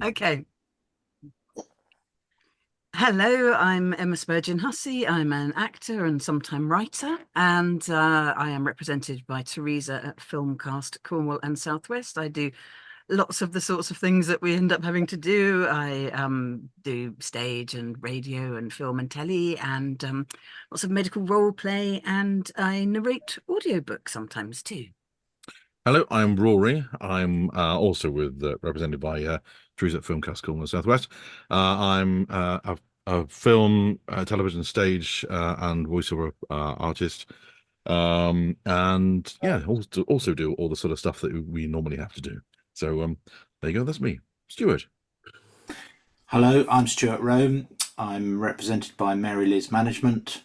Okay. Hello, I'm Emma Spurgin Hussey. I'm an actor and sometime writer, and I am represented by Teresa at Filmcast Cornwall and Southwest. I do lots of the sorts of things that we end up having to do. I do stage and radio and film and telly, and lots of medical role play, and I narrate audiobooks sometimes too. Hello, I'm Rory. I'm also represented by Teresa at Filmcast Cornwall Southwest. I'm a film, television, stage, and voiceover artist. And yeah, also do all the sort of stuff that we normally have to do. So there you go. That's me, Stewart. Hello, I'm Stewart Rome. I'm represented by Mary Liz Management,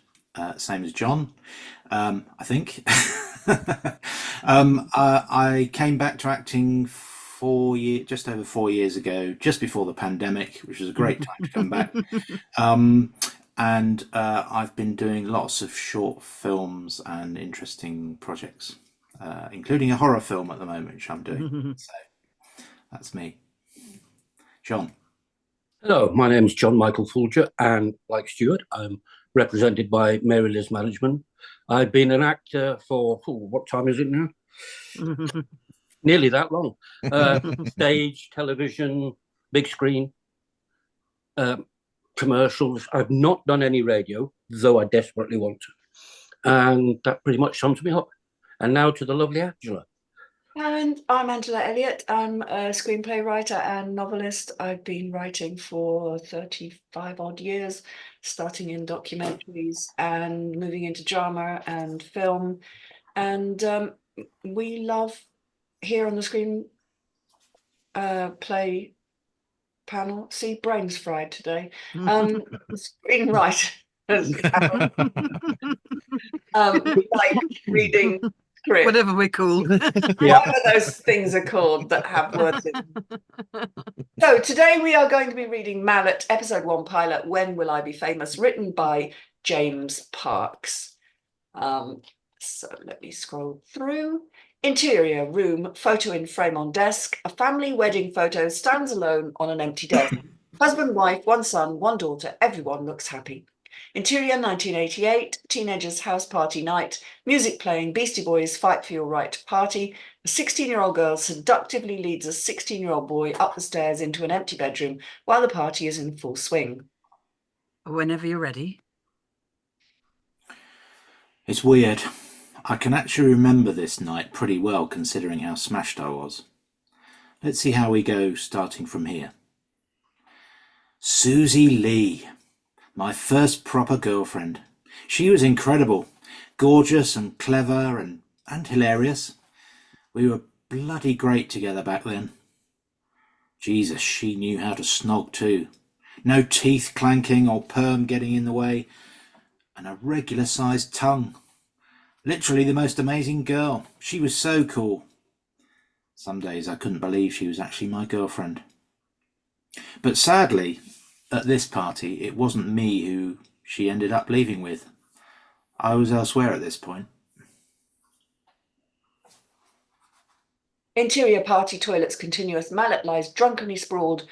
same as John, I think. I came back to acting just over 4 years ago, just before the pandemic, which was a great time to come back. And I've been doing lots of short films and interesting projects, including a horror film at the moment, which I'm doing. So that's me. John. Hello, my name is John Michael Foulger, and like Stewart, I'm represented by Mary Liz Management. I've been an actor for, what time is it now? Nearly that long. Stage, television, big screen, commercials. I've not done any radio, though I desperately want to. And that pretty much sums me up. And now to the lovely Angela. And I'm Angela Elliott. I'm a screenplay writer and novelist. I've been writing for 35 odd years, starting in documentaries and moving into drama and film. And we love here on the screen play panel. See, brains fried today. Screenwriters. Like reading. Whatever we're called. Whatever those things are called that have words in them. So today we are going to be reading Mallet, episode 1 pilot, When Will I Be Famous, written by James Parks. So let me scroll through. Interior room, photo in frame on desk. A family wedding photo stands alone on an empty desk. Husband, wife, one son, one daughter. Everyone looks happy. Interior 1988, teenagers' house party night, music playing, Beastie Boys' Fight for Your Right to Party. A 16-year-old girl seductively leads a 16-year-old boy up the stairs into an empty bedroom while the party is in full swing. Whenever you're ready. It's weird. I can actually remember this night pretty well considering how smashed I was. Let's see how we go starting from here. Susie Lee. My first proper girlfriend. She was incredible, gorgeous and clever and hilarious. We were bloody great together back then. Jesus, she knew how to snog too. No teeth clanking or perm getting in the way, and a regular sized tongue. Literally the most amazing girl. She was so cool. Some days I couldn't believe she was actually my girlfriend. But sadly, at this party, it wasn't me who she ended up leaving with. I was elsewhere at this point. Interior party toilets continuous. Mallet lies drunkenly sprawled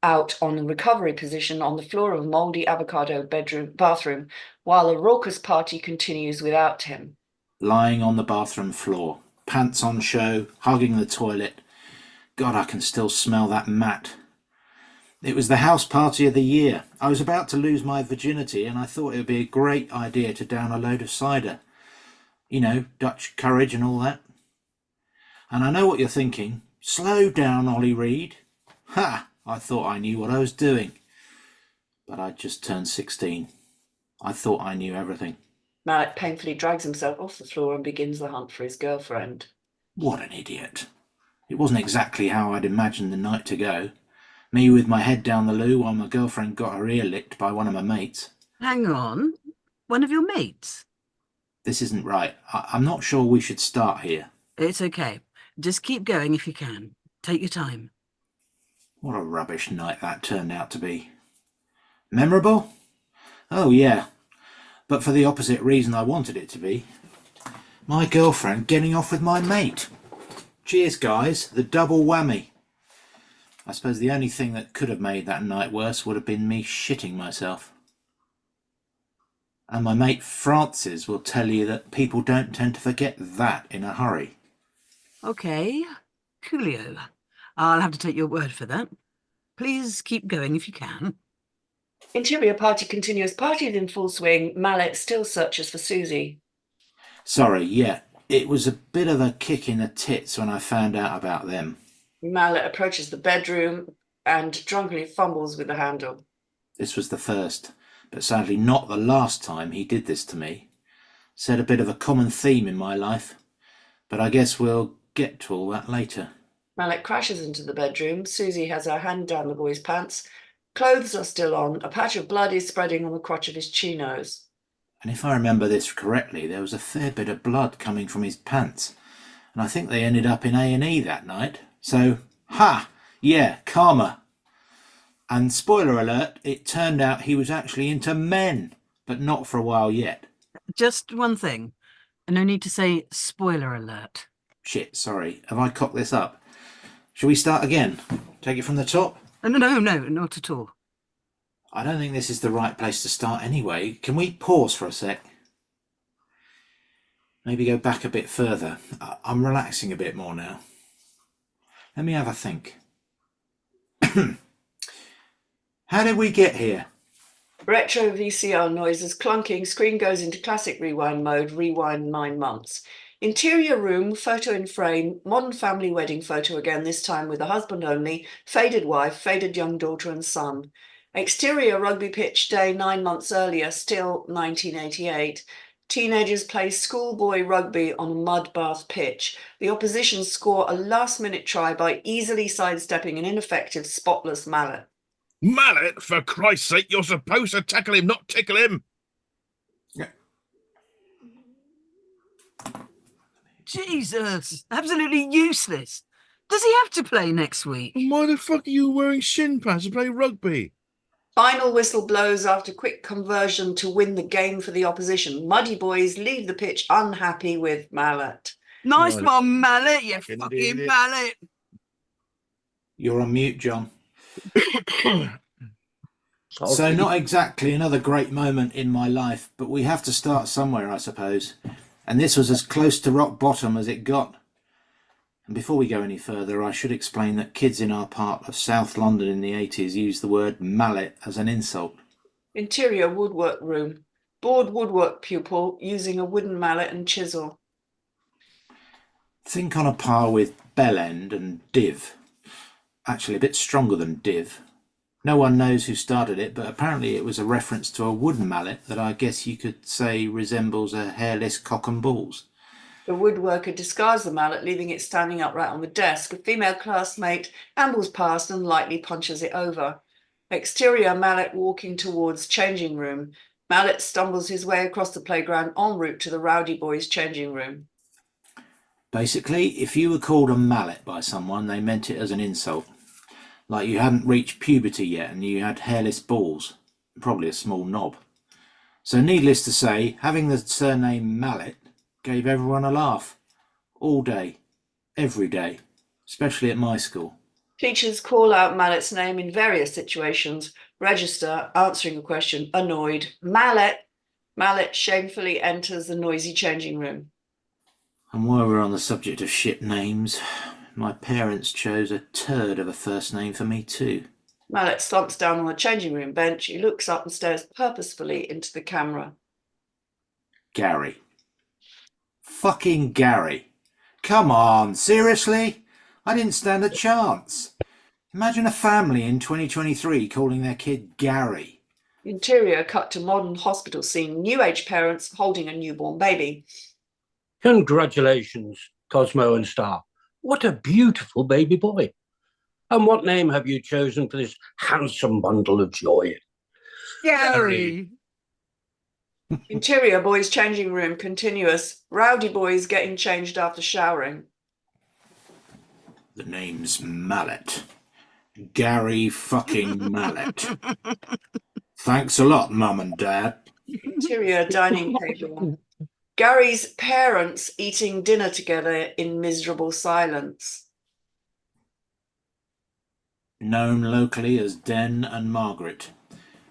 out on a recovery position on the floor of a mouldy avocado bathroom, while a raucous party continues without him. Lying on the bathroom floor, pants on show, hugging the toilet. God, I can still smell that mat. It was the house party of the year. I was about to lose my virginity and I thought it would be a great idea to down a load of cider. You know, Dutch courage and all that. And I know what you're thinking. Slow down, Ollie Reed. Ha! I thought I knew what I was doing. But I'd just turned 16. I thought I knew everything. Mallet painfully drags himself off the floor and begins the hunt for his girlfriend. What an idiot. It wasn't exactly how I'd imagined the night to go. Me with my head down the loo while my girlfriend got her ear licked by one of my mates. Hang on. One of your mates? This isn't right. I'm not sure we should start here. It's okay. Just keep going if you can. Take your time. What a rubbish night that turned out to be. Memorable? Oh yeah. But for the opposite reason I wanted it to be. My girlfriend getting off with my mate. Cheers guys, the double whammy. I suppose the only thing that could have made that night worse would have been me shitting myself. And my mate Francis will tell you that people don't tend to forget that in a hurry. Okay, coolio. I'll have to take your word for that. Please keep going if you can. Interior party continues. Party is in full swing. Mallet still searches for Susie. Sorry, yeah, it was a bit of a kick in the tits when I found out about them. Mallet approaches the bedroom and drunkenly fumbles with the handle. This was the first, but sadly not the last time he did this to me. Said a bit of a common theme in my life, but I guess we'll get to all that later. Mallet crashes into the bedroom. Susie has her hand down the boy's pants. Clothes are still on. A patch of blood is spreading on the crotch of his chinos. And if I remember this correctly, there was a fair bit of blood coming from his pants, and I think they ended up in A&E that night. So, yeah, karma. And spoiler alert, it turned out he was actually into men, but not for a while yet. Just one thing. No need to say spoiler alert. Shit, sorry. Have I cocked this up? Shall we start again? Take it from the top? No, not at all. I don't think this is the right place to start anyway. Can we pause for a sec? Maybe go back a bit further. I'm relaxing a bit more now. Let me have a think. How did we get here? Retro VCR noises clunking. Screen goes into classic rewind mode. Rewind 9 months. Interior room, photo in frame, modern family wedding photo again, this time with a husband only, faded wife, faded young daughter and son. Exterior rugby pitch day 9 months earlier, still 1988. Teenagers play schoolboy rugby on a mud bath pitch. The opposition score a last-minute try by easily sidestepping an ineffective, spotless Mallet. Mallet, for Christ's sake, you're supposed to tackle him, not tickle him. Yeah. Jesus, absolutely useless. Does he have to play next week? Why the fuck are you wearing shin pads to play rugby? Final whistle blows after quick conversion to win the game for the opposition. Muddy boys leave the pitch unhappy with Mallet. Nice Nice. one, Mallet, you Fucking fucking idiot. Mallet. You're on mute, John. So not exactly another great moment in my life, but we have to start somewhere, I suppose. And this was as close to rock bottom as it got. And before we go any further, I should explain that kids in our part of South London in the 80s used the word mallet as an insult. Interior woodwork room. Bored woodwork pupil using a wooden mallet and chisel. Think on a par with bell end and div. Actually, a bit stronger than div. No one knows who started it, but apparently it was a reference to a wooden mallet that I guess you could say resembles a hairless cock and balls. The woodworker discards the mallet, leaving it standing upright on the desk. A female classmate ambles past and lightly punches it over. Exterior Mallet walking towards changing room. Mallet stumbles his way across the playground en route to the rowdy boys' changing room. Basically, if you were called a mallet by someone, they meant it as an insult. Like you hadn't reached puberty yet and you had hairless balls. Probably a small knob. So needless to say, having the surname Mallet gave everyone a laugh. All day. Every day. Especially at my school. Teachers call out Mallet's name in various situations. Register, answering a question, annoyed. Mallet. Mallet shamefully enters the noisy changing room. And while we're on the subject of shit names, my parents chose a turd of a first name for me too. Mallet slumps down on the changing room bench. He looks up and stares purposefully into the camera. Gary. Fucking Gary. Come on, seriously? I didn't stand a chance. Imagine a family in 2023 calling their kid Gary. Interior cut to modern hospital scene. New age parents holding a newborn baby. Congratulations, Cosmo and Star. What a beautiful baby boy. And what name have you chosen for this handsome bundle of joy? Gary. Interior boys' changing room continuous. Rowdy boys getting changed after showering. The name's Mallet. Gary fucking Mallet. Thanks a lot, Mum and Dad. Interior dining table. Gary's parents eating dinner together in miserable silence. known locally as Den and Margaret.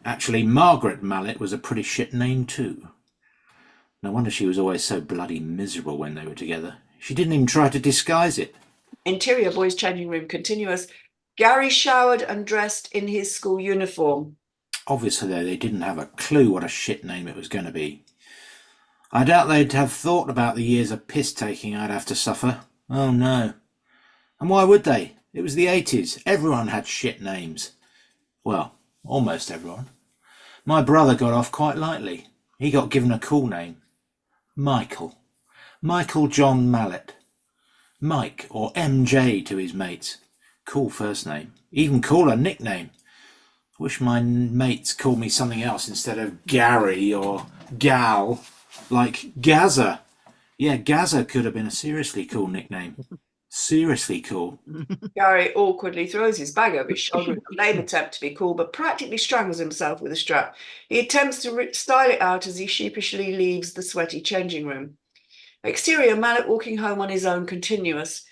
Actually, Margaret Mallet was a pretty shit name too. No wonder she was always so bloody miserable when they were together. She didn't even try to disguise it. Interior boys' changing room continuous. Gary showered and dressed in his school uniform. Obviously, though, they didn't have a clue what a shit name it was going to be. I doubt they'd have thought about the years of piss-taking I'd have to suffer. Oh, no. And why would they? It was the 80s. Everyone had shit names. Well, almost everyone. My brother got off quite lightly. He got given a cool name. Micheal. Micheal John Mallet. Mike, or MJ to his mates. Cool first name. Even cooler nickname. Wish my mates called me something else instead of Gary or Gal. Like Gaza. Yeah, Gaza could have been a seriously cool nickname. Seriously cool. Gary awkwardly throws his bag over his shoulder in a lame attempt to be cool, but practically strangles himself with a strap. He attempts to style it out as he sheepishly leaves the sweaty changing room. Exterior, Mallet walking home on his own, continuous.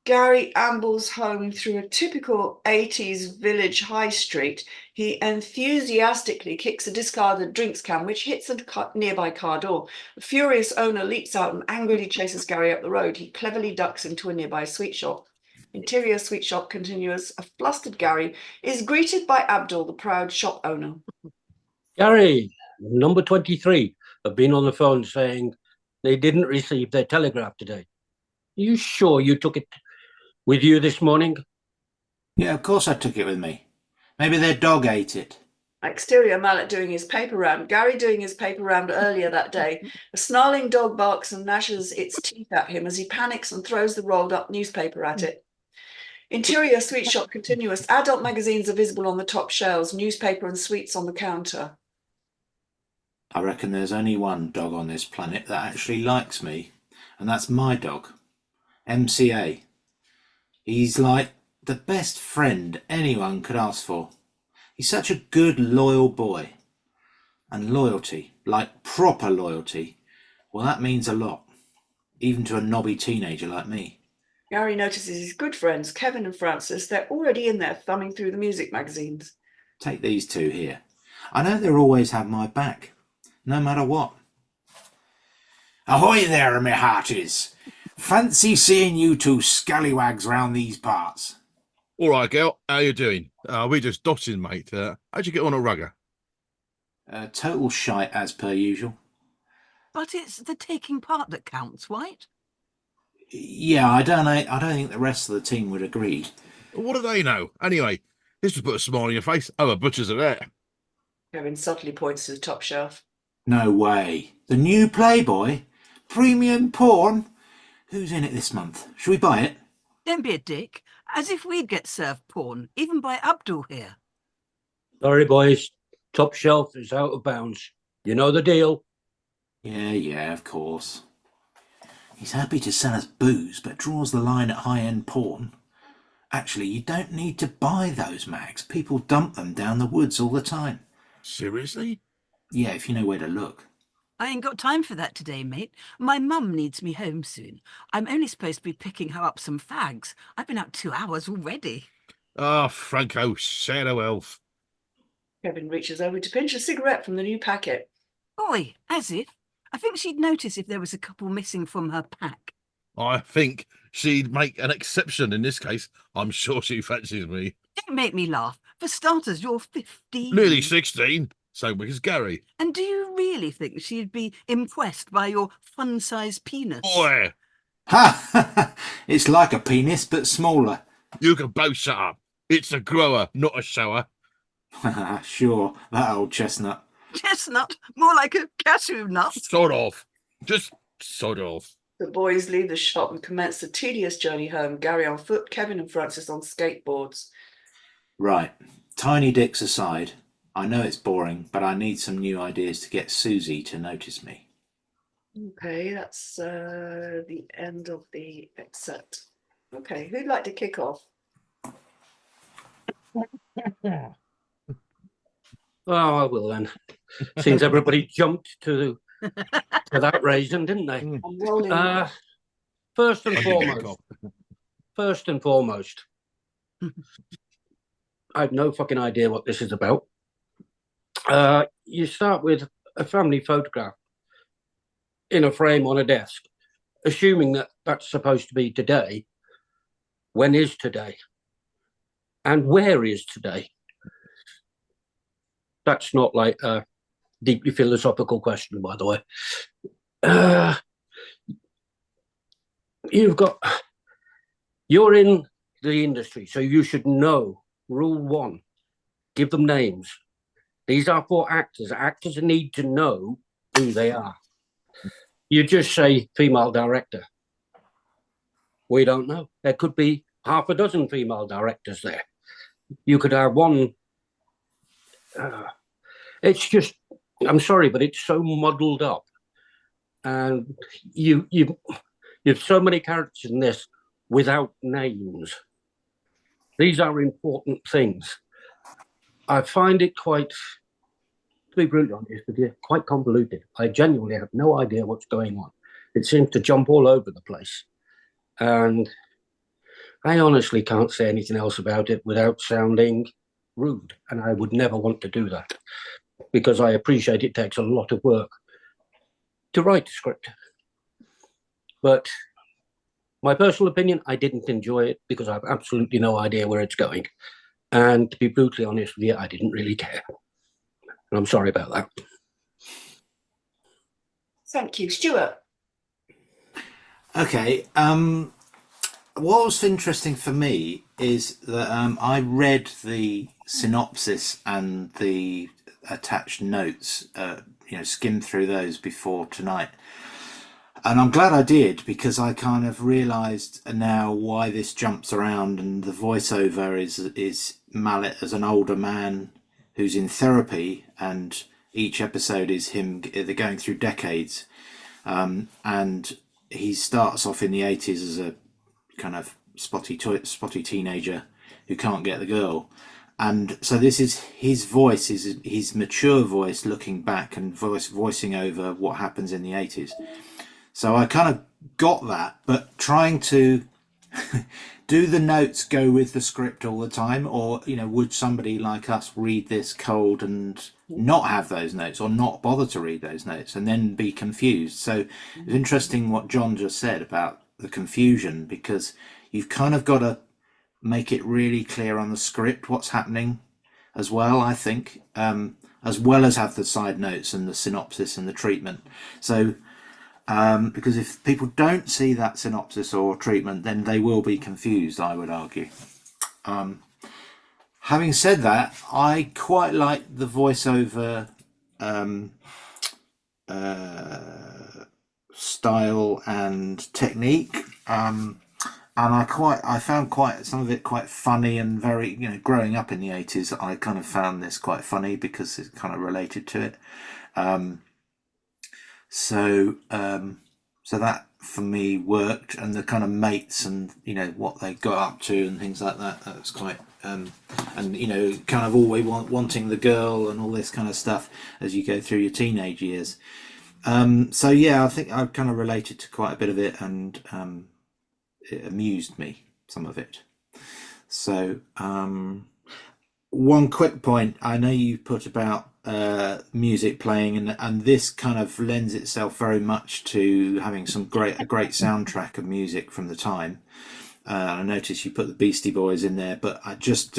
Gary ambles home through a typical 80s village high street. He enthusiastically kicks a discarded drinks can, which hits a nearby car door. The furious owner leaps out and angrily chases Gary up the road. He cleverly ducks into a nearby sweet shop. Interior sweet shop continuous. A flustered Gary is greeted by Abdul, the proud shop owner. Gary, number 23, have been on the phone saying they didn't receive their telegraph today. Are you sure you took it with you this morning? Yeah, of course I took it with me. Maybe their dog ate it. Exterior, Mallet doing his paper round. Gary doing his paper round earlier that day. A snarling dog barks and gnashes its teeth at him as he panics and throws the rolled up newspaper at it. Interior sweet shop continuous. Adult magazines are visible on the top shelves, newspaper and sweets on the counter. I reckon there's only one dog on this planet that actually likes me, and that's my dog, MCA. He's like the best friend anyone could ask for. He's such a good, loyal boy. And loyalty, like proper loyalty, well, that means a lot, even to a knobby teenager like me. Gary notices his good friends, Kevin and Francis. They're already in there thumbing through the music magazines. Take these two here. I know they'll always have my back, no matter what. Ahoy there, me hearties. Fancy seeing you two scallywags round these parts. All right, girl. How you doing? We just dotting, mate. How'd you get on a rugger? Total shite as per usual. But it's the taking part that counts, right? Yeah, I don't think the rest of the team would agree. What do they know? Anyway, this would put a smile on your face. Oh, the butchers are there. Kevin subtly points to the top shelf. No way. The new Playboy? Premium porn? Who's in it this month? Should we buy it? Don't be a dick. As if we'd get served porn, even by Abdul here. Sorry, boys. Top shelf is out of bounds. You know the deal. Yeah, of course. He's happy to sell us booze, but draws the line at high-end porn. Actually, you don't need to buy those mags. People dump them down the woods all the time. Seriously? Yeah, if you know where to look. I ain't got time for that today, mate. My mum needs me home soon. I'm only supposed to be picking her up some fags. I've been out 2 hours already. Ah, Franco, say no elf. Kevin reaches over to pinch a cigarette from the new packet. Oi, as if. I think she'd notice if there was a couple missing from her pack. I think she'd make an exception in this case. I'm sure she fancies me. Don't make me laugh. For starters, you're 15. Nearly 16. So big as Gary. And do you really think she'd be impressed by your fun-sized penis? Boy, Ha! It's like a penis, but smaller. you can both shut up. It's a grower, not a shower. Sure, that old chestnut. Chestnut? More like a cashew nut. Sod off. Just sod off. The boys leave the shop and commence the tedious journey home. Gary on foot, Kevin and Francis on skateboards. Right, tiny dicks aside, I know it's boring, but I need some new ideas to get Susie to notice me. Okay, that's the end of the excerpt. Okay, who'd like to kick off? Oh, I will then. Seems everybody jumped to that reason, didn't they? I'm rolling. First and foremost, I have no fucking idea what this is about. You start with a family photograph in a frame on a desk, assuming that that's supposed to be today. When is today? And where is today? That's not like a deeply philosophical question, by the way. You're in the industry, so you should know rule 1, give them names. These are for actors. Actors need to know who they are. You just say female director. We don't know. There could be half a dozen female directors there. You could have one. It's just, I'm sorry, but it's so muddled up. And you've so many characters in this without names. These are important things. I find it quite, to be brutally honest with you, quite convoluted. I genuinely have no idea what's going on. It seems to jump all over the place. And I honestly can't say anything else about it without sounding rude. And I would never want to do that, because I appreciate it takes a lot of work to write a script. But my personal opinion, I didn't enjoy it because I have absolutely no idea where it's going. And to be brutally honest with you, I didn't really care. And I'm sorry about that. Thank you. Stewart? Okay. What was interesting for me is that I read the synopsis and the attached notes, skimmed through those before tonight. And I'm glad I did, because I kind of realised now why this jumps around, and the voiceover is Mallet as an older man who's in therapy, and each episode is him, they're going through decades. And he starts off in the 80s as a kind of spotty teenager who can't get the girl. And so this is his voice, his mature voice looking back and voicing over what happens in the 80s. So I kind of got that, but trying to do the notes go with the script all the time? Or, would somebody like us read this cold and not have those notes, or not bother to read those notes and then be confused? So it's interesting what John just said about the confusion, because you've kind of got to make it really clear on the script what's happening as well, I think, as well as have the side notes and the synopsis and the treatment. So because if people don't see that synopsis or treatment, then they will be confused, I would argue. Having said that, I quite like the voiceover style and technique, and I found quite some of it quite funny and very, growing up in the 80s, I kind of found this quite funny because it's kind of related to it. So that for me worked, and the kind of mates and what they got up to and things like that. That was quite and kind of always wanting the girl and all this kind of stuff as you go through your teenage years. So yeah, I think I kind of related to quite a bit of it, and it amused me, some of it. So one quick point, I know you put about music playing, and this kind of lends itself very much to having a great soundtrack of music from the time. I noticed you put the Beastie Boys in there, but just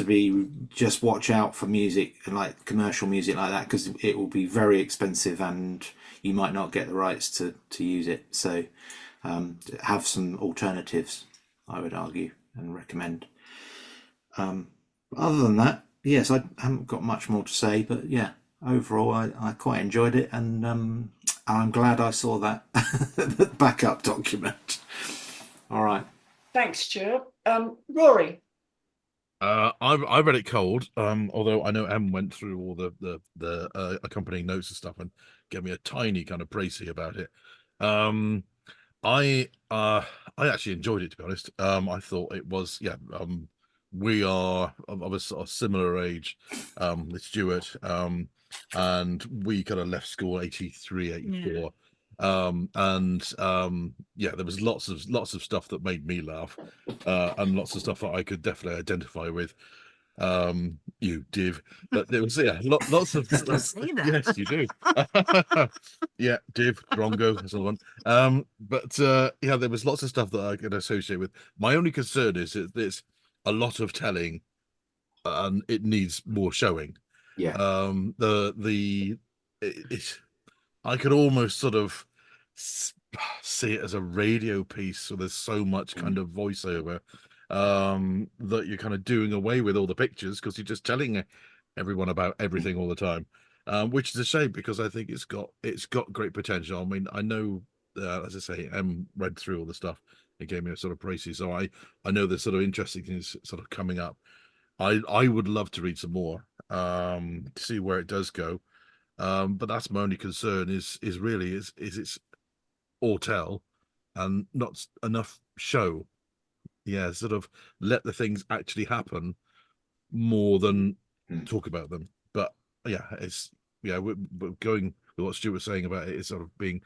watch out for music, like commercial music like that, because it will be very expensive and you might not get the rights to use it. So have some alternatives, I would argue and recommend. Other than that, yes, I haven't got much more to say, but yeah, overall I quite enjoyed it, and I'm glad I saw that backup document. All right. Thanks, Stuart. Rory? I read it cold, although I know Em went through all the accompanying notes and stuff and gave me a tiny kind of précis about it. I actually enjoyed it, to be honest. I thought it was, we are of a sort of similar age with Stewart, and we kind of left school 83, 84. Yeah, there was lots of stuff that made me laugh, and lots of stuff that I could definitely identify with. You div, but there was lots of Still say that. yes, you do. Yeah, div, drongo, and so on. But yeah, there was lots of stuff that I could associate with. My only concern is that there's a lot of telling, and it needs more showing. Yeah. I could almost sort of see it as a radio piece, so there's so much kind of voiceover that you're kind of doing away with all the pictures because you're just telling everyone about everything all the time, which is a shame because I think it's got great potential. I mean, I know, as I say, read through all the stuff. It gave me a sort of pricey, so I know there's sort of interesting things sort of coming up. I would love to read some more to see where it does go. But that's my only concern is it's all tell and not enough show. Yeah, sort of let the things actually happen more than talk about them. But yeah, we're going with what Stewart was saying about it. It's sort of being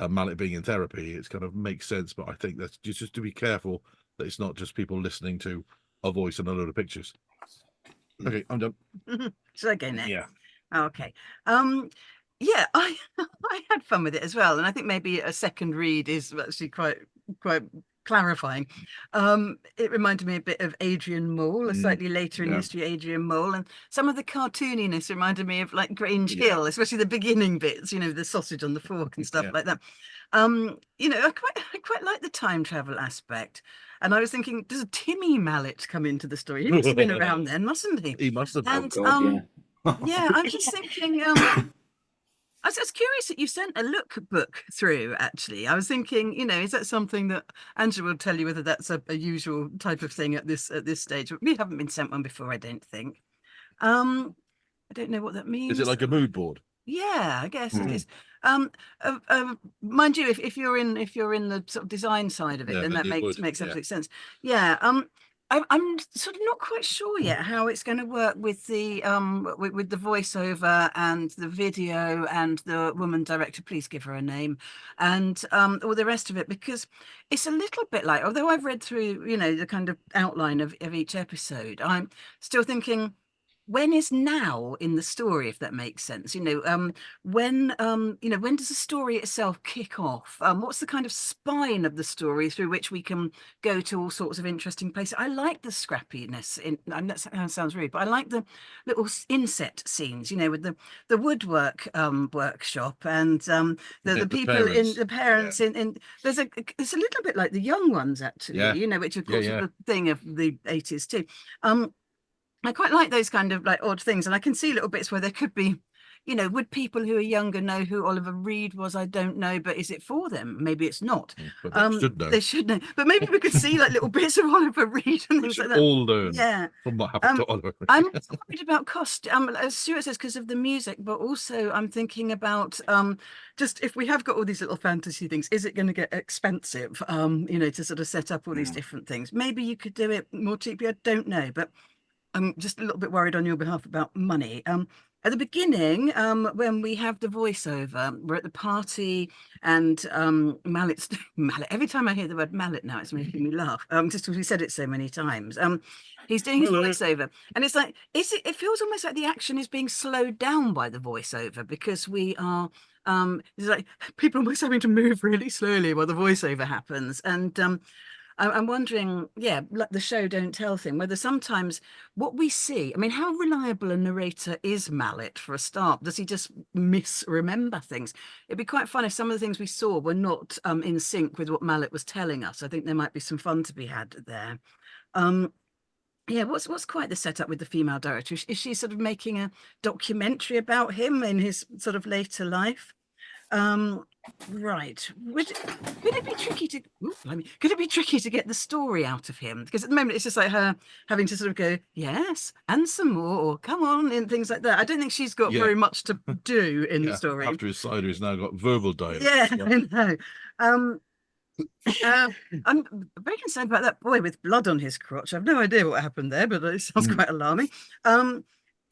Mallet being in therapy. It's kind of makes sense, but I think that's just to be careful that it's not just people listening to a voice and a load of pictures. Okay, I'm done. Should I go next? Yeah. Okay. Yeah, I had fun with it as well, and I think maybe a second read is actually quite clarifying. It reminded me a bit of Adrian Mole, a slightly later in history Adrian Mole, and some of the cartooniness reminded me of like Grange Hill, especially the beginning bits, you know, the sausage on the fork and stuff like that. You know, I quite like the time travel aspect. And I was thinking, does Timmy Mallet come into the story? He must have been around then, mustn't he? He must have. And yeah, I'm just thinking, I was curious that you sent a lookbook through, actually. I was thinking, you know, is that something that Angela will tell you whether that's a usual type of thing at this stage? We haven't been sent one before, I don't think. I don't know what that means. Is it like a mood board? Yeah, I guess it is. Mind you, if you're in the sort of design side of it, then that makes absolute sense. Yeah. I'm sort of not quite sure yet how it's going to work with the with the voiceover and the video and the woman director. Please give her a name, and all the rest of it, because it's a little bit like, although I've read through, you know, the kind of outline of each episode, I'm still thinking, when is now in the story, if that makes sense? You know, when you know, when does the story itself kick off? What's the kind of spine of the story through which we can go to all sorts of interesting places? I like the scrappiness that sounds rude, but I like the little inset scenes, you know, with the woodwork workshop and the people parents. the parents in there's it's a little bit like The Young Ones, actually, you know, which of course is the thing of the 80s too. I quite like those kind of like odd things, and I can see little bits where there could be, you know, would people who are younger know who Oliver Reed was? I don't know, but is it for them? Maybe it's not. But they should know. They should know. But maybe we could see like little bits of Oliver Reed and things like that. All learn from what happened to Oliver Reed. I'm worried about cost, as Stuart says, because of the music, but also I'm thinking about just if we have got all these little fantasy things, is it going to get expensive, you know, to sort of set up all these different things? Maybe you could do it more cheaply. I don't know, but I'm just a little bit worried on your behalf about money. At the beginning, when we have the voiceover, we're at the party and Mallet. Every time I hear the word Mallet now, it's making me laugh. Just because we said it so many times. He's doing his voiceover, and it's like, it feels almost like the action is being slowed down by the voiceover, because we are. It's like people almost having to move really slowly while the voiceover happens, and I'm wondering, like the show don't tell thing, whether sometimes what we see, I mean, how reliable a narrator is Mallet for a start? Does he just misremember things? It'd be quite fun if some of the things we saw were not in sync with what Mallet was telling us. I think there might be some fun to be had there. Yeah, what's quite the setup with the female director? Is she sort of making a documentary about him in his sort of later life? Right. Could it be tricky to get the story out of him? Because at the moment it's just like her having to sort of go, yes, and some more, or come on, and things like that. I don't think she's got very much to do in the story. After his cider, he's now got verbal dialogue. I know. I'm very concerned about that boy with blood on his crotch. I've no idea what happened there, but it sounds quite alarming.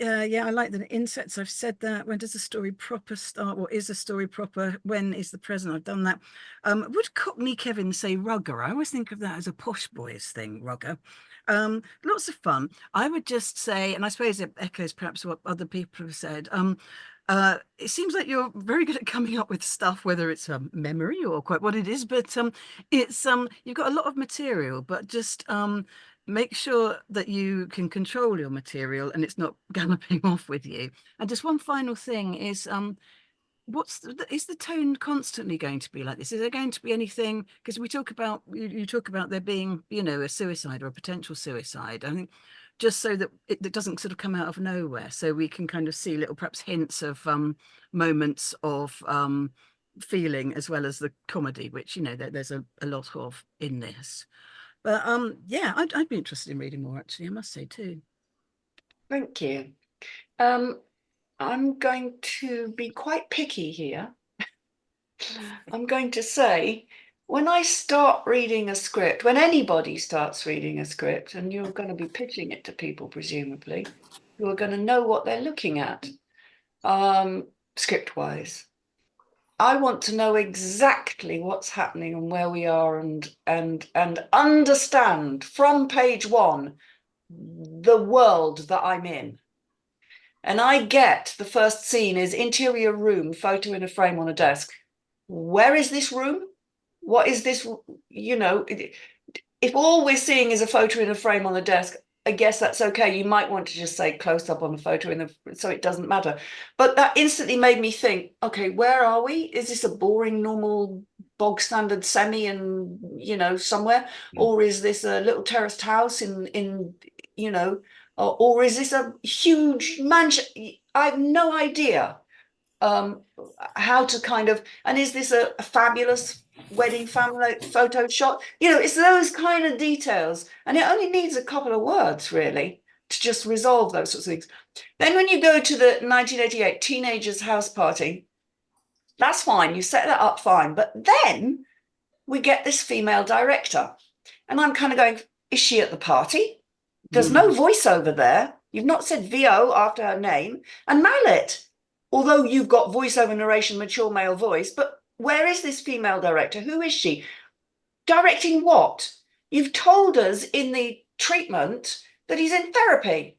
Yeah, I like the insets. I've said that. When does the story proper start? Or is the story proper? When is the present? I've done that. Would Cockney Kevin say rugger? I always think of that as a posh boys thing, rugger. Lots of fun. I would just say, and I suppose it echoes perhaps what other people have said. It seems like you're very good at coming up with stuff, whether it's memory or quite what it is, but it's you've got a lot of material, but just make sure that you can control your material and it's not galloping off with you. And just one final thing is is the tone constantly going to be like this? Is there going to be anything, because we talk about you talk about there being, you know, a suicide or a potential suicide. I think just so that it doesn't sort of come out of nowhere, so we can kind of see little perhaps hints of moments of feeling as well as the comedy, which, you know, there's a lot of in this. But yeah, I'd be interested in reading more, actually, I must say too. Thank you. I'm going to be quite picky here. I'm going to say, when I start reading a script, when anybody starts reading a script, and you're going to be pitching it to people, presumably, who are going to know what they're looking at, script-wise. I want to know exactly what's happening and where we are, and understand from page one the world that I'm in. And I get the first scene is interior room, photo in a frame on a desk. Where is this room? What is this? You know, if all we're seeing is a photo in a frame on the desk, I guess that's okay. You might want to just say close up on a photo so it doesn't matter. But that instantly made me think, okay, where are we? Is this a boring, normal, bog standard semi and, you know, somewhere? Or is this a little terraced house in you know, or is this a huge mansion? I have no idea how to kind of, and is this a fabulous wedding family photo shot? You know, it's those kind of details, and it only needs a couple of words really to just resolve those sorts of things. Then when you go to the 1988 teenagers house party, that's fine, you set that up fine, but then we get this female director, and I'm kind of going, is she at the party? There's no voiceover there. You've not said VO after her name. And Mallet, although you've got voiceover narration, mature male voice, but where is this female director? Who is she? Directing what? You've told us in the treatment that he's in therapy.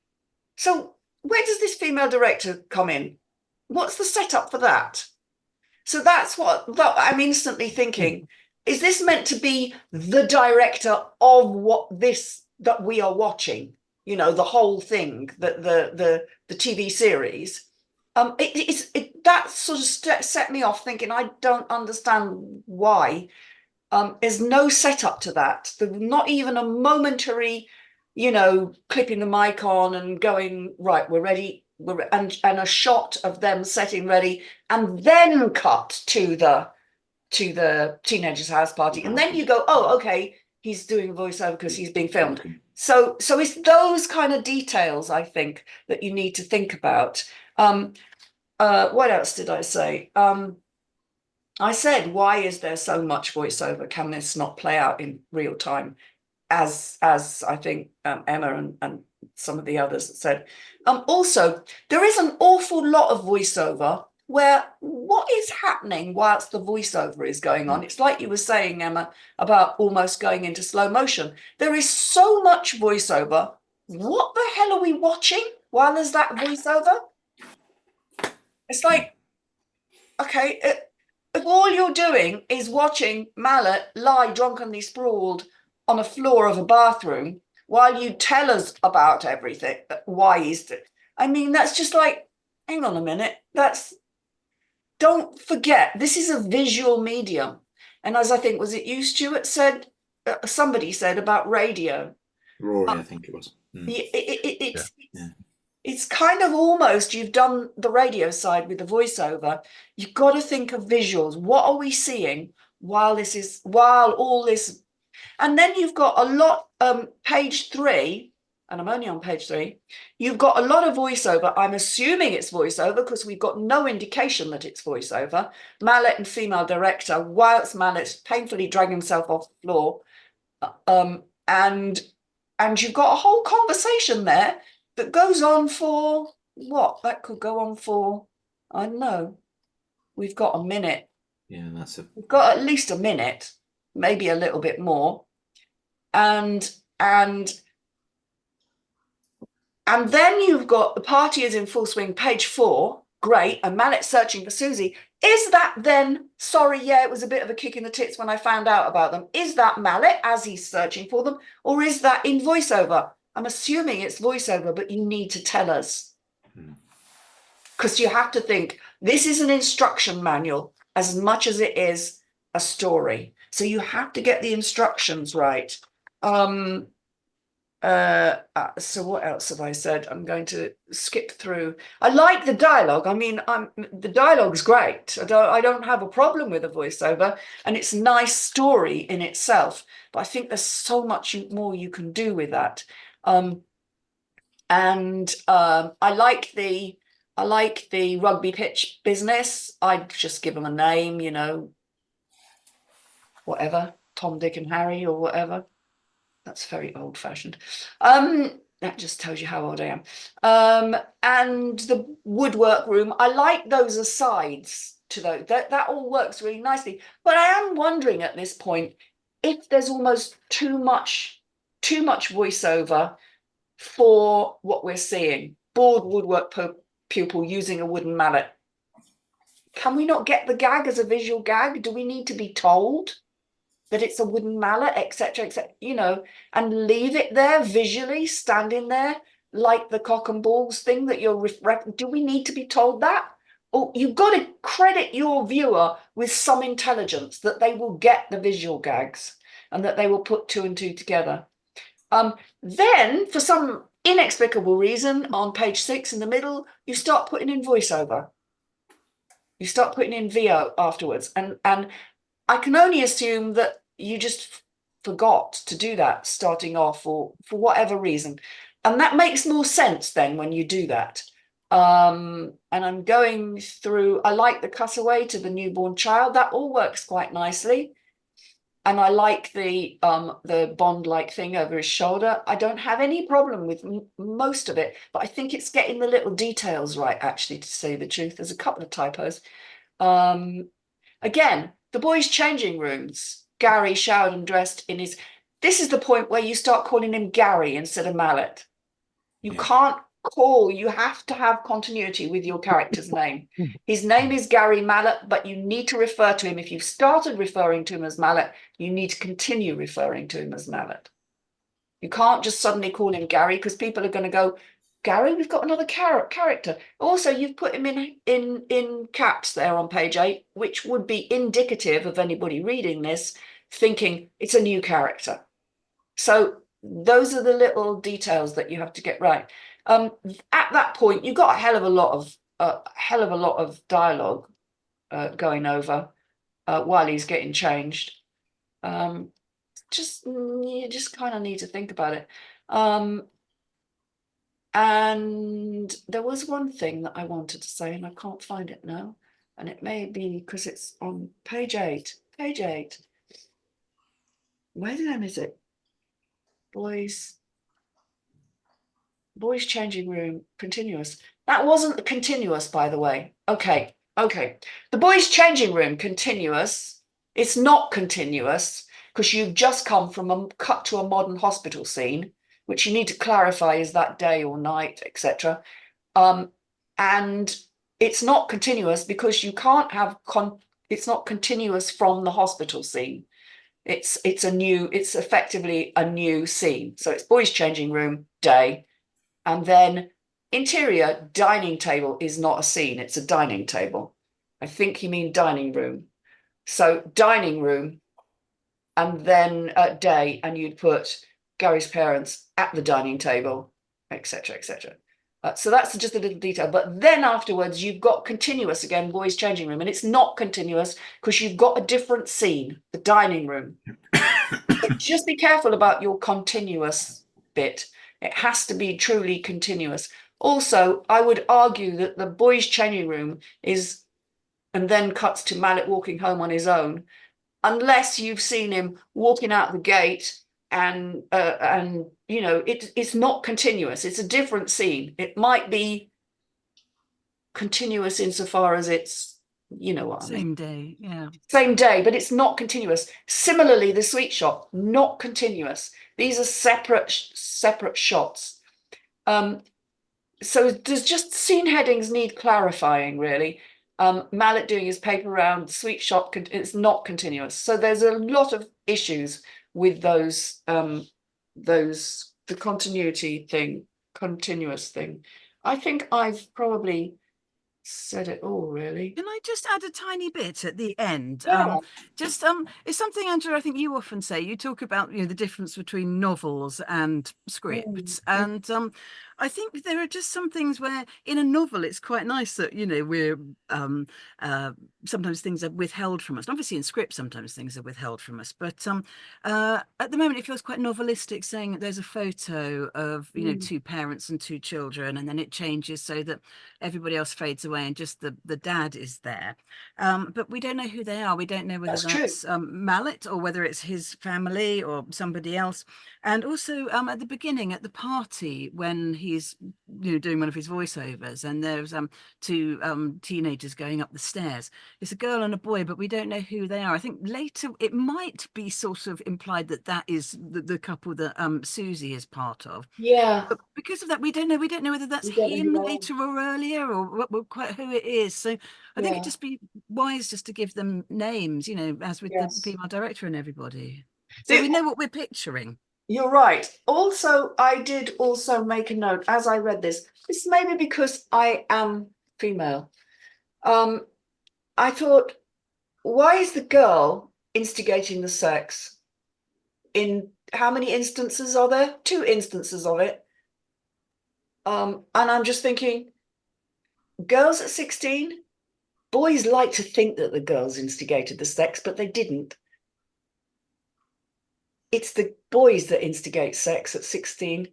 So where does this female director come in? What's the setup for that? So that's what I'm instantly thinking. Is this meant to be the director of what this that we are watching, you know, the whole thing, the TV series? That sort of set me off thinking, I don't understand why. There's no setup to that. There's not even a momentary, you know, clipping the mic on and going, right, we're ready, and a shot of them setting ready, and then cut to the teenagers' house party, and then you go, oh, okay, he's doing a voiceover because he's being filmed. So it's those kind of details, I think, that you need to think about. What else did I say? I said, why is there so much voiceover? Can this not play out in real time? As I think Emma and some of the others said. Also, there is an awful lot of voiceover where what is happening whilst the voiceover is going on? It's like you were saying, Emma, about almost going into slow motion. There is so much voiceover. What the hell are we watching while there's that voiceover? It's like, okay, if all you're doing is watching Mallet lie drunkenly sprawled on a floor of a bathroom while you tell us about everything, why he's, I mean, that's just like, hang on a minute, don't forget, this is a visual medium. And as I think, was it you, Stewart, said, somebody said about radio? Rory, I think it was. It's kind of almost, you've done the radio side with the voiceover. You've got to think of visuals. What are we seeing while all this? And then you've got a lot, page 3, and I'm only on page 3, you've got a lot of voiceover. I'm assuming it's voiceover because we've got no indication that it's voiceover. Mallet and female director, whilst Mallet's painfully dragging himself off the floor. And you've got a whole conversation there that goes on for what, that could go on for, I don't know, we've got a minute. Yeah, We've got at least a minute, maybe a little bit more. And then you've got the party is in full swing, page 4, great, and Mallet searching for Susie. Is that then, sorry, yeah, it was a bit of a kick in the tits when I found out about them. Is that Mallet as he's searching for them, or is that in voiceover? I'm assuming it's voiceover, but you need to tell us. Because you have to think, this is an instruction manual as much as it is a story. So you have to get the instructions right. So what else have I said? I'm going to skip through. I like the dialogue. I mean, the dialogue's great. I don't have a problem with a voiceover, and it's a nice story in itself. But I think there's so much more you can do with that. I like the rugby pitch business. I'd just give them a name, you know, whatever, Tom, Dick, and Harry, or whatever. That's very old-fashioned. That just tells you how old I am. And the woodwork room, I like those asides to those. That all works really nicely. But I am wondering at this point if there's almost too much voiceover for what we're seeing. Bored woodwork pupil using a wooden mallet. Can we not get the gag as a visual gag? Do we need to be told that it's a wooden mallet, etc., you know, and leave it there visually, standing there like the cock and balls thing that you're, do we need to be told that? Or you've got to credit your viewer with some intelligence that they will get the visual gags and that they will put 2 and 2 together. Then, for some inexplicable reason, on page 6 in the middle, you start putting in voiceover. You start putting in VO afterwards. And I can only assume that you just forgot to do that starting off, or for whatever reason. And that makes more sense then when you do that. And I'm going through, I like the cutaway to the newborn child. That all works quite nicely. And I like the Bond-like thing over his shoulder. I don't have any problem with most of it, but I think it's getting the little details right, actually, to say the truth. There's a couple of typos. Again, the boys' changing rooms. Gary showered and dressed in his... This is the point where you start calling him Gary instead of Mallet. You can't call, you have to have continuity with your character's name. His name is Gary Mallet, but you need to refer to him. If you've started referring to him as Mallet, you need to continue referring to him as Mallet. You can't just suddenly call him Gary, because people are going to go, Gary, we've got another character. Also, you've put him in caps there on page 8, which would be indicative of anybody reading this thinking it's a new character. So those are the little details that you have to get right. At that point, you've got a hell of a lot of dialogue going over while he's getting changed. You just kind of need to think about it. And there was one thing that I wanted to say, and I can't find it now. And it may be because it's on page 8. Page 8. Where did I miss it? Boys changing room, continuous. That wasn't continuous, by the way. Okay. The boys changing room, continuous. It's not continuous because you've just come from a cut to a modern hospital scene, which you need to clarify is that day or night, etc. And it's not continuous because you can't have, it's not continuous from the hospital scene. It's effectively a new scene. So it's boys changing room, day, and then interior dining table is not a scene, it's a dining table. I think you mean dining room. So dining room, and then day, and you'd put Gary's parents at the dining table, etc., etc. So that's just a little detail. But then afterwards, you've got continuous again, boys changing room, and it's not continuous because you've got a different scene, the dining room. Just be careful about your continuous bit. It has to be truly continuous. Also, I would argue that the boys changing room is, and then cuts to Mallet walking home on his own, unless you've seen him walking out the gate and you know, it's not continuous. It's a different scene. It might be continuous insofar as it's, you know what I mean. Same day, yeah. Same day, but it's not continuous. Similarly, the sweet shop, not continuous. These are separate shots. So there's just scene headings need clarifying, really. Mallet doing his paper round, sweet shop, it's not continuous. So there's a lot of issues with those, the continuity thing, continuous thing. I think I've probably said it all, really. Can I just add a tiny bit at the end? Yeah. It's something, Andrew, I think you often say. You talk about, you know, the difference between novels and scripts, and I think there are just some things where in a novel it's quite nice that, you know, we're sometimes things are withheld from us. And obviously in script sometimes things are withheld from us, but at the moment it feels quite novelistic, saying that there's a photo of, you know, two parents and two children, and then it changes so that everybody else fades away and just the dad is there. But we don't know who they are. We don't know whether that's Mallet or whether it's his family or somebody else. And also at the beginning, at the party, when he's, you know, doing one of his voiceovers, and there's two teenagers going up the stairs. It's a girl and a boy, but we don't know who they are. I think later it might be sort of implied that that is the couple that Susie is part of. Yeah. But because of that, we don't know whether that's him later or earlier, or quite who it is. So I think it'd just be wise just to give them names, you know, as with the female director and everybody. So we know what we're picturing. You're right. Also, I did also make a note as I read this. This may be because I am female. I thought, why is the girl instigating the sex? In how many instances are there? 2 instances of it. And I'm just thinking, girls at 16, boys like to think that the girls instigated the sex, but they didn't. It's the boys that instigate sex at 16,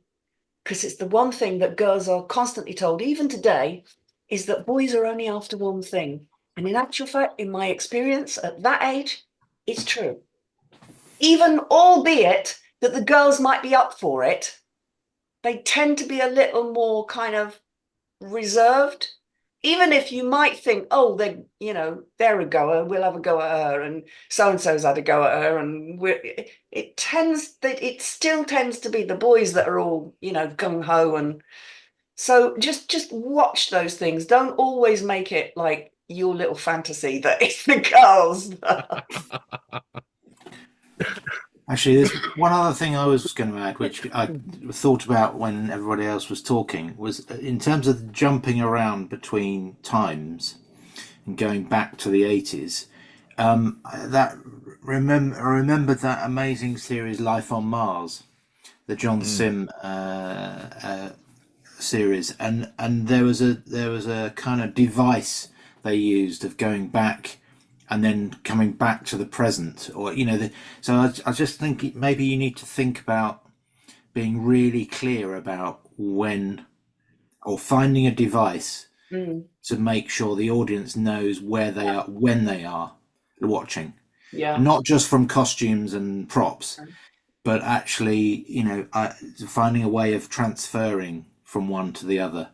because it's the one thing that girls are constantly told, even today, is that boys are only after one thing. And in actual fact, in my experience at that age, it's true. Even albeit that the girls might be up for it, they tend to be a little more kind of reserved. Even if you might think, oh, they, you know, they're a goer, we'll have a go at her, and so-and-so's had a go at her, and it still tends to be the boys that are all, you know, gung-ho. And so just watch those things. Don't always make it like your little fantasy that it's the girls. Actually, there's one other thing I was going to add, which I thought about when everybody else was talking, was in terms of jumping around between times and going back to the 80s. I remembered that amazing series Life on Mars, the John Sim series, and there was a kind of device they used of going back and then coming back to the present, or, you know, so I just think maybe you need to think about being really clear about when, or finding a device to make sure the audience knows where they are when they are watching. Yeah. Not just from costumes and props, but actually, you know, finding a way of transferring from one to the other.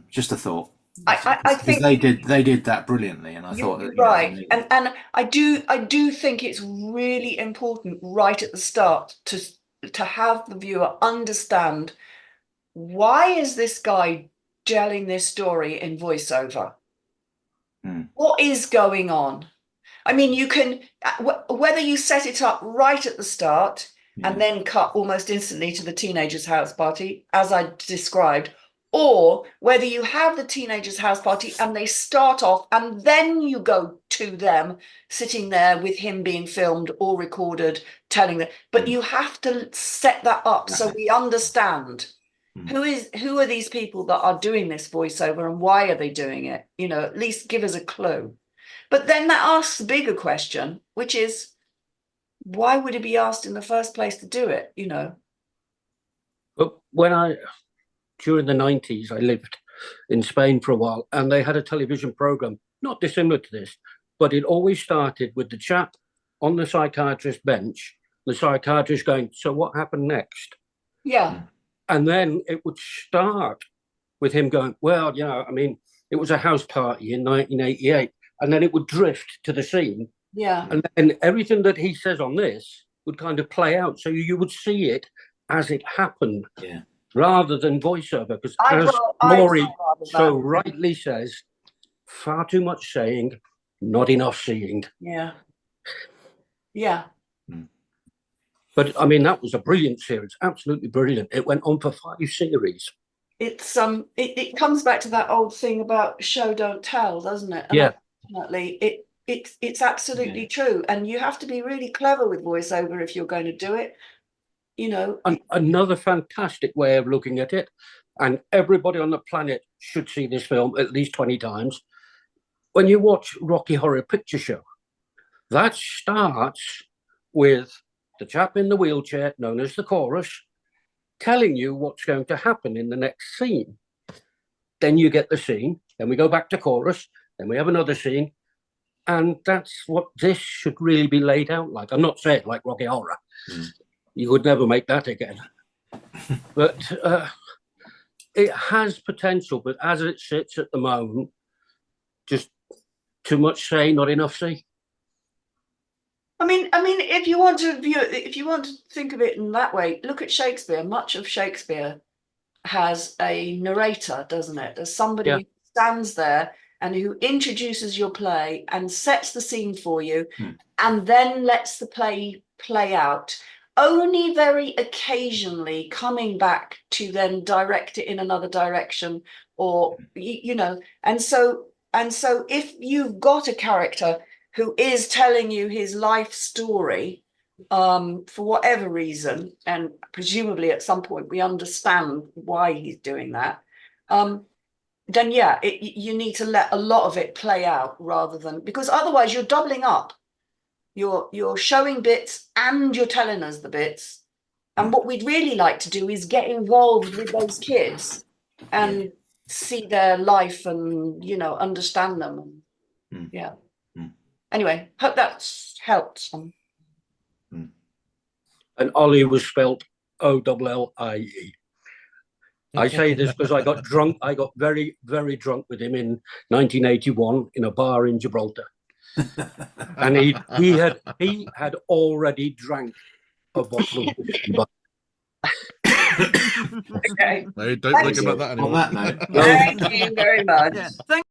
Just a thought. I think they did that brilliantly, and I thought that, right. And I do think it's really important right at the start to have the viewer understand, why is this guy telling this story in voiceover? What is going on? I mean, you can, whether you set it up right at the start and then cut almost instantly to the teenagers' house party, as I described, or whether you have the teenagers' house party and they start off and then you go to them sitting there with him being filmed or recorded telling them. But you have to set that up so we understand who are these people that are doing this voiceover and why are they doing it? You know, at least give us a clue. But then that asks the bigger question, which is, why would he be asked in the first place to do it, you know? But during the 90s, I lived in Spain for a while, and they had a television program, not dissimilar to this, but it always started with the chap on the psychiatrist bench, the psychiatrist going, so what happened next? Yeah. And then it would start with him going, well, you know, I mean, it was a house party in 1988, and then it would drift to the scene. Yeah. And then everything that he says on this would kind of play out. So you would see it as it happened, rather than voiceover. Because as Rory so rightly says, far too much saying, not enough seeing. Yeah. Yeah. But I mean, that was a brilliant series, absolutely brilliant. It went on for 5 series. It's it comes back to that old thing about show don't tell, doesn't it? And Yeah. Unfortunately, it's absolutely true. And you have to be really clever with voiceover if you're going to do it. You know. Another fantastic way of looking at it, and everybody on the planet should see this film at least 20 times. When you watch Rocky Horror Picture Show, that starts with the chap in the wheelchair, known as the chorus, telling you what's going to happen in the next scene. Then you get the scene, then we go back to chorus, then we have another scene, and that's what this should really be laid out like. I'm not saying like Rocky Horror. You would never make that again. But it has potential, but as it sits at the moment, just too much say, not enough see. I mean, if you want to view it, if you want to think of it in that way, look at Shakespeare. Much of Shakespeare has a narrator, doesn't it? There's somebody who stands there and who introduces your play and sets the scene for you, and then lets the play out. Only very occasionally coming back to then direct it in another direction, or you know. And so if you've got a character who is telling you his life story, for whatever reason, and presumably at some point we understand why he's doing that, then you need to let a lot of it play out, rather than, because otherwise you're doubling up. You're showing bits and you're telling us the bits. And what we'd really like to do is get involved with those kids and see their life and, you know, understand them. Yeah. Anyway, hope that's helped some. And Ollie was spelt Ollie. I say this because I got drunk. I got very, very drunk with him in 1981 in a bar in Gibraltar. And he had already drank a bottle of whiskey. Okay. No, don't think about that anymore. On that note. Thank you very much. Thank